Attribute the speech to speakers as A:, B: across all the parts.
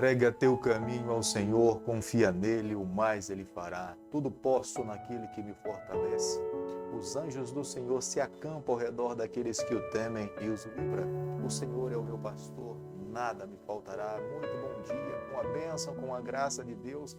A: Entrega teu caminho ao Senhor, confia nele, o mais ele fará. Tudo posso naquele que me fortalece. Os anjos do Senhor se acampam ao redor daqueles que o temem e os livra. O Senhor é o meu pastor, nada me faltará. Muito bom dia, com a bênção, com a graça de Deus.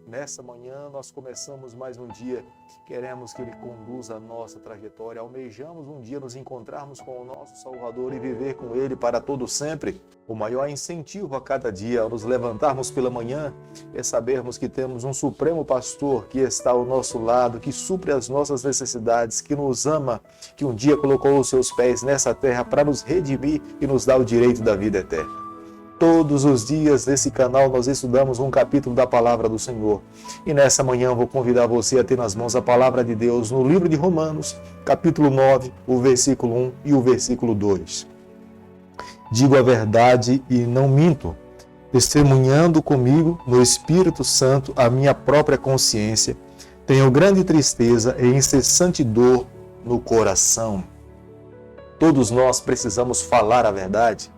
A: Nessa manhã nós começamos mais um dia, queremos que Ele conduza a nossa trajetória, almejamos um dia nos encontrarmos com o nosso Salvador e viver com Ele para todo sempre. O maior incentivo a cada dia ao nos levantarmos pela manhã é sabermos que temos um supremo pastor que está ao nosso lado, que supre as nossas necessidades, que nos ama, que um dia colocou os seus pés nessa terra para nos redimir e nos dar o direito da vida eterna. Todos os dias nesse canal nós estudamos um capítulo da Palavra do Senhor. E nessa manhã eu vou convidar você a ter nas mãos a Palavra de Deus no livro de Romanos, capítulo 9, o versículo 1 e o versículo 2. Digo a verdade e não minto, testemunhando comigo no Espírito Santo a minha própria consciência. Tenho grande tristeza e incessante dor no coração. Todos nós precisamos falar a verdade.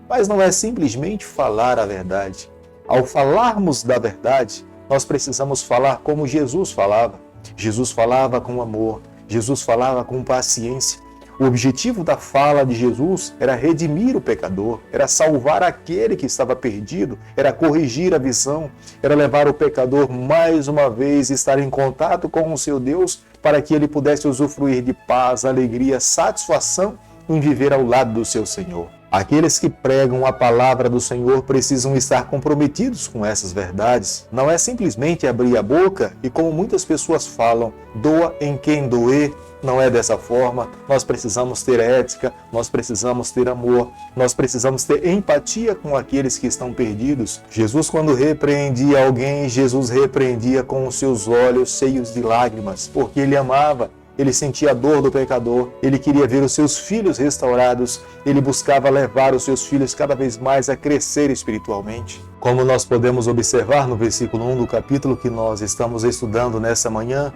A: Mas não é simplesmente falar a verdade. Ao falarmos da verdade, nós precisamos falar como Jesus falava. Jesus falava com amor, Jesus falava com paciência. O objetivo da fala de Jesus era redimir o pecador, era salvar aquele que estava perdido, era corrigir a visão, era levar o pecador mais uma vez a estar em contato com o seu Deus para que ele pudesse usufruir de paz, alegria, satisfação em viver ao lado do seu Senhor. Aqueles que pregam a palavra do Senhor precisam estar comprometidos com essas verdades. Não é simplesmente abrir a boca e, como muitas pessoas falam, doa em quem doer. Não é dessa forma. Nós precisamos ter ética, nós precisamos ter amor, nós precisamos ter empatia com aqueles que estão perdidos. Jesus, quando repreendia alguém, Jesus repreendia com os seus olhos cheios de lágrimas, porque ele amava. Ele sentia a dor do pecador, ele queria ver os seus filhos restaurados, ele buscava levar os seus filhos cada vez mais a crescer espiritualmente. Como nós podemos observar no versículo 1 do capítulo que nós estamos estudando nessa manhã,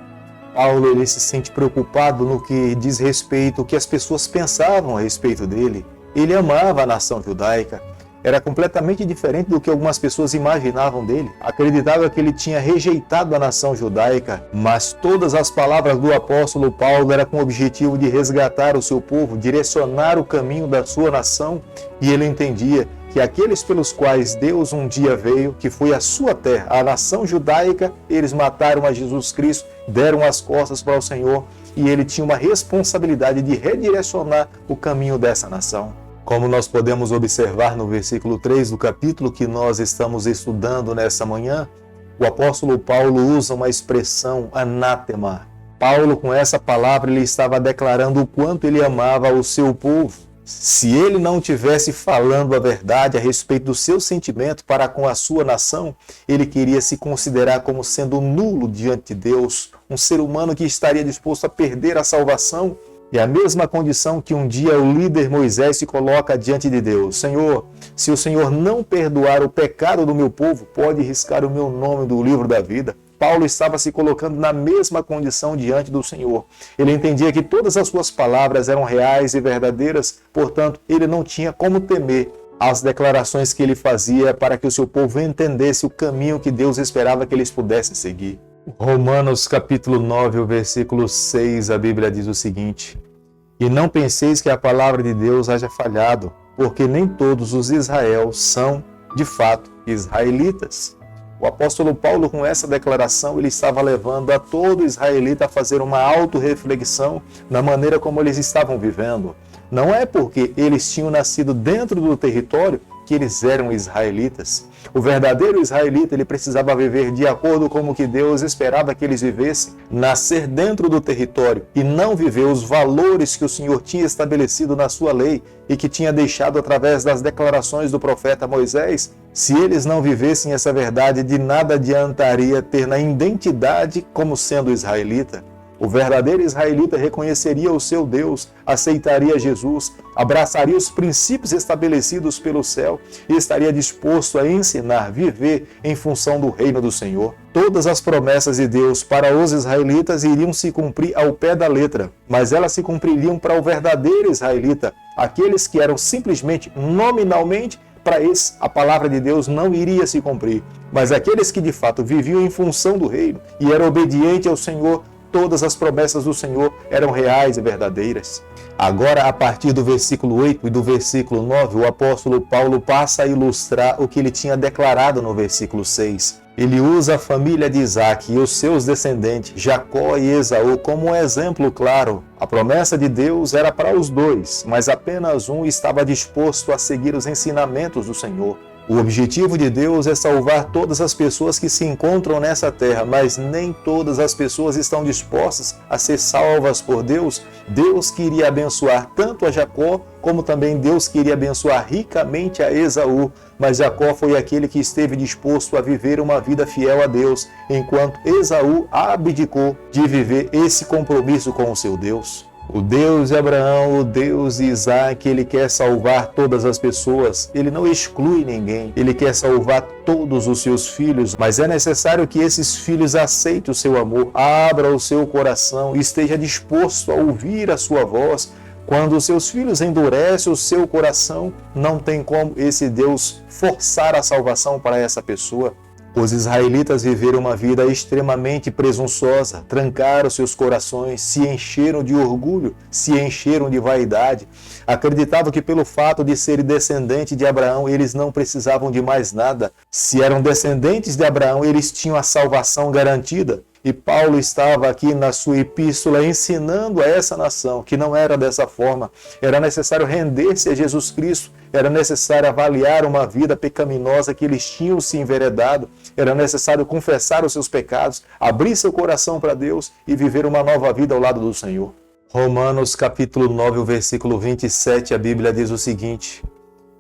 A: Paulo ele se sente preocupado no que diz respeito ao que as pessoas pensavam a respeito dele. Ele amava a nação judaica. Era completamente diferente do que algumas pessoas imaginavam dele. Acreditava que ele tinha rejeitado a nação judaica, mas todas as palavras do apóstolo Paulo eram com o objetivo de resgatar o seu povo, direcionar o caminho da sua nação, e ele entendia que aqueles pelos quais Deus um dia veio, que foi a sua terra, a nação judaica, eles mataram a Jesus Cristo, deram as costas para o Senhor, e ele tinha uma responsabilidade de redirecionar o caminho dessa nação. Como nós podemos observar no versículo 3 do capítulo que nós estamos estudando nessa manhã, o apóstolo Paulo usa uma expressão anátema. Paulo, com essa palavra, ele estava declarando o quanto ele amava o seu povo. Se ele não tivesse falando a verdade a respeito do seu sentimento para com a sua nação, ele queria se considerar como sendo nulo diante de Deus, um ser humano que estaria disposto a perder a salvação. E a mesma condição que um dia o líder Moisés se coloca diante de Deus. Senhor, se o Senhor não perdoar o pecado do meu povo, pode riscar o meu nome do livro da vida. Paulo estava se colocando na mesma condição diante do Senhor. Ele entendia que todas as suas palavras eram reais e verdadeiras, portanto, ele não tinha como temer as declarações que ele fazia para que o seu povo entendesse o caminho que Deus esperava que eles pudessem seguir. Romanos capítulo 9, o versículo 6, a Bíblia diz o seguinte: E não penseis que a palavra de Deus haja falhado, porque nem todos os Israel são, de fato, israelitas. O apóstolo Paulo, com essa declaração, ele estava levando a todo israelita a fazer uma autorreflexão na maneira como eles estavam vivendo. Não é porque eles tinham nascido dentro do território que eles eram israelitas. O verdadeiro israelita, ele precisava viver de acordo com o que Deus esperava que eles vivessem, nascer dentro do território e não viver os valores que o Senhor tinha estabelecido na sua lei e que tinha deixado através das declarações do profeta Moisés. Se eles não vivessem essa verdade, de nada adiantaria ter na identidade como sendo israelita. O verdadeiro israelita reconheceria o seu Deus, aceitaria Jesus, abraçaria os princípios estabelecidos pelo céu e estaria disposto a ensinar, viver em função do reino do Senhor. Todas as promessas de Deus para os israelitas iriam se cumprir ao pé da letra, mas elas se cumpririam para o verdadeiro israelita, aqueles que eram simplesmente, nominalmente, para esses a palavra de Deus não iria se cumprir. Mas aqueles que de fato viviam em função do reino e eram obedientes ao Senhor, todas as promessas do Senhor eram reais e verdadeiras. Agora, a partir do versículo 8 e do versículo 9, o apóstolo Paulo passa a ilustrar o que ele tinha declarado no versículo 6. Ele usa a família de Isaac e os seus descendentes, Jacó e Esaú, como um exemplo claro. A promessa de Deus era para os dois, mas apenas um estava disposto a seguir os ensinamentos do Senhor. O objetivo de Deus é salvar todas as pessoas que se encontram nessa terra, mas nem todas as pessoas estão dispostas a ser salvas por Deus. Deus queria abençoar tanto a Jacó, como também Deus queria abençoar ricamente a Esaú, mas Jacó foi aquele que esteve disposto a viver uma vida fiel a Deus, enquanto Esaú abdicou de viver esse compromisso com o seu Deus. O Deus de Abraão, o Deus de Isaac, Ele quer salvar todas as pessoas. Ele não exclui ninguém. Ele quer salvar todos os seus filhos, mas é necessário que esses filhos aceitem o seu amor, abra o seu coração e esteja disposto a ouvir a sua voz. Quando os seus filhos endurecem o seu coração, não tem como esse Deus forçar a salvação para essa pessoa. Os israelitas viveram uma vida extremamente presunçosa, trancaram seus corações, se encheram de orgulho, se encheram de vaidade. Acreditavam que pelo fato de serem descendentes de Abraão, eles não precisavam de mais nada. Se eram descendentes de Abraão, eles tinham a salvação garantida. E Paulo estava aqui na sua epístola ensinando a essa nação que não era dessa forma. Era necessário render-se a Jesus Cristo, era necessário avaliar uma vida pecaminosa que eles tinham se enveredado, era necessário confessar os seus pecados, abrir seu coração para Deus e viver uma nova vida ao lado do Senhor. Romanos capítulo 9, o versículo 27, a Bíblia diz o seguinte: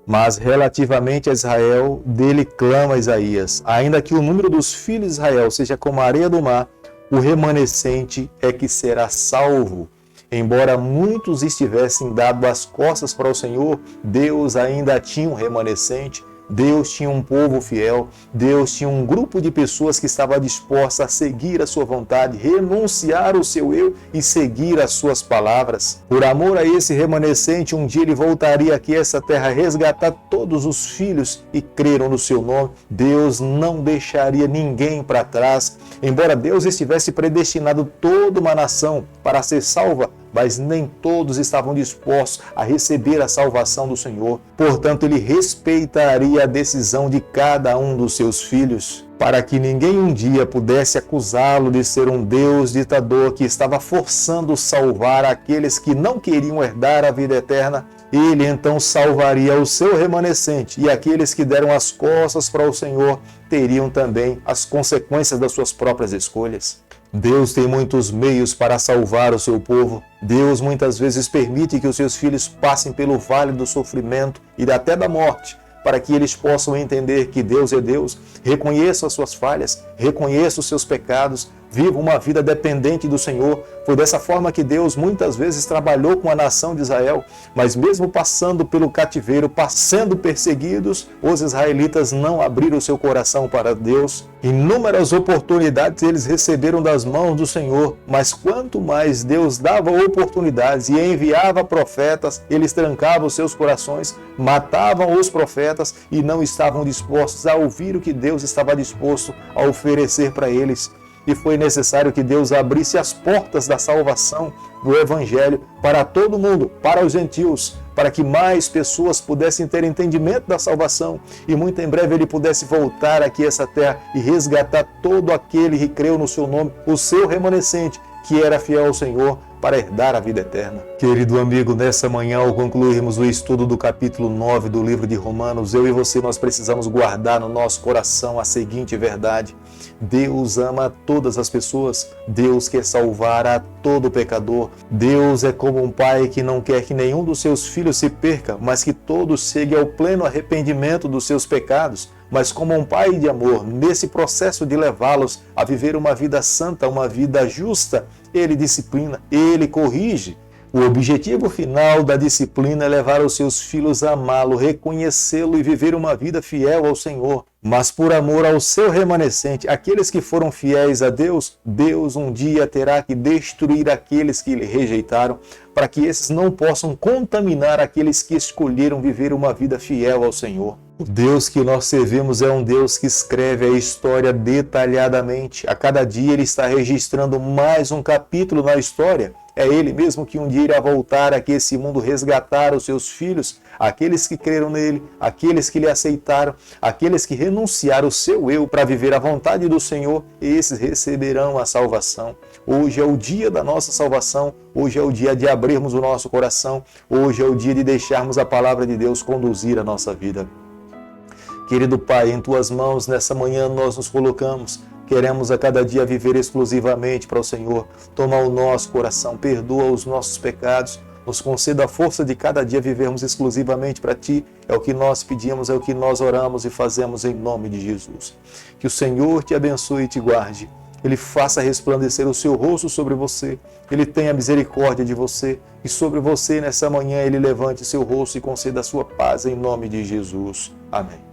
A: mas relativamente a Israel, dele clama Isaías, ainda que o número dos filhos de Israel seja como a areia do mar, o remanescente é que será salvo. Embora muitos estivessem dado as costas para o Senhor, Deus ainda tinha um remanescente. Deus tinha um povo fiel, Deus tinha um grupo de pessoas que estava disposta a seguir a sua vontade, renunciar o seu eu e seguir as suas palavras. Por amor a esse remanescente, um dia ele voltaria aqui a essa terra, resgatar todos os filhos e creram no seu nome. Deus não deixaria ninguém para trás. Embora Deus estivesse predestinado toda uma nação para ser salva, mas nem todos estavam dispostos a receber a salvação do Senhor. Portanto, ele respeitaria a decisão de cada um dos seus filhos, para que ninguém um dia pudesse acusá-lo de ser um Deus ditador que estava forçando salvar aqueles que não queriam herdar a vida eterna. Ele então salvaria o seu remanescente, e aqueles que deram as costas para o Senhor teriam também as consequências das suas próprias escolhas. Deus tem muitos meios para salvar o seu povo. Deus muitas vezes permite que os seus filhos passem pelo vale do sofrimento e até da morte, para que eles possam entender que Deus é Deus, reconheçam as suas falhas, reconheçam os seus pecados, vivam uma vida dependente do Senhor. Foi dessa forma que Deus muitas vezes trabalhou com a nação de Israel, mas mesmo passando pelo cativeiro, sendo perseguidos, os israelitas não abriram seu coração para Deus. Inúmeras oportunidades eles receberam das mãos do Senhor, mas quanto mais Deus dava oportunidades e enviava profetas, eles trancavam seus corações, matavam os profetas e não estavam dispostos a ouvir o que Deus estava disposto a oferecer para eles. E foi necessário que Deus abrisse as portas da salvação do Evangelho para todo mundo, para os gentios, para que mais pessoas pudessem ter entendimento da salvação e muito em breve ele pudesse voltar aqui a essa terra e resgatar todo aquele que creu no seu nome, o seu remanescente, que era fiel ao Senhor, para herdar a vida eterna. Querido amigo, nessa manhã, ao concluirmos o estudo do capítulo 9 do livro de Romanos, eu e você, nós precisamos guardar no nosso coração a seguinte verdade: Deus ama todas as pessoas, Deus quer salvar a todo pecador. Deus é como um pai que não quer que nenhum dos seus filhos se perca, mas que todos cheguem ao pleno arrependimento dos seus pecados. Mas como um pai de amor, nesse processo de levá-los a viver uma vida santa, uma vida justa, ele disciplina, ele corrige. O objetivo final da disciplina é levar os seus filhos a amá-lo, reconhecê-lo e viver uma vida fiel ao Senhor. Mas por amor ao seu remanescente, aqueles que foram fiéis a Deus, Deus um dia terá que destruir aqueles que lhe rejeitaram, para que esses não possam contaminar aqueles que escolheram viver uma vida fiel ao Senhor. O Deus que nós servimos é um Deus que escreve a história detalhadamente. A cada dia Ele está registrando mais um capítulo na história. É Ele mesmo que um dia irá voltar aqui a esse mundo resgatar os seus filhos, aqueles que creram nele, aqueles que lhe aceitaram, aqueles que renunciaram o seu eu para viver a vontade do Senhor, esses receberão a salvação. Hoje é o dia da nossa salvação, hoje é o dia de abrirmos o nosso coração, hoje é o dia de deixarmos a palavra de Deus conduzir a nossa vida. Querido Pai, em Tuas mãos, nessa manhã nós nos colocamos. Queremos a cada dia viver exclusivamente para o Senhor. Toma o nosso coração, perdoa os nossos pecados, nos conceda a força de cada dia vivermos exclusivamente para Ti. É o que nós pedimos, é o que nós oramos e fazemos em nome de Jesus. Que o Senhor te abençoe e te guarde. Ele faça resplandecer o seu rosto sobre você. Ele tenha misericórdia de você. E sobre você nessa manhã Ele levante seu rosto e conceda a sua paz em nome de Jesus. Amém.